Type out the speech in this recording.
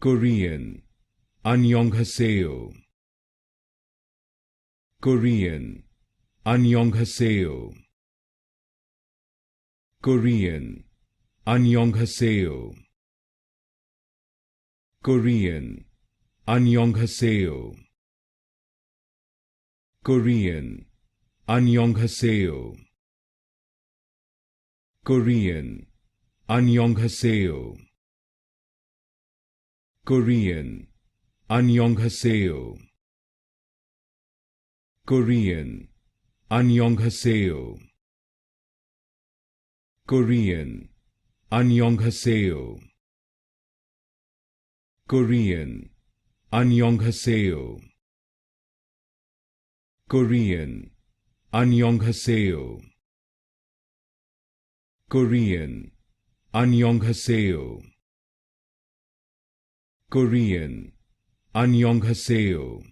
Korean. Annyeonghaseyo. Korean. Annyeonghaseyo. Korean. Annyeonghaseyo. Korean. Annyeonghaseyo. Korean. Annyeonghaseyo. Korean. Annyeonghaseyo. Korean. Annyeonghaseyo. Korean. Annyeonghaseyo. Korean. Annyeonghaseyo. Korean. Annyeonghaseyo. Korean. Annyeonghaseyo. Korean. Annyeonghaseyo. Korean. Annyeonghaseyo.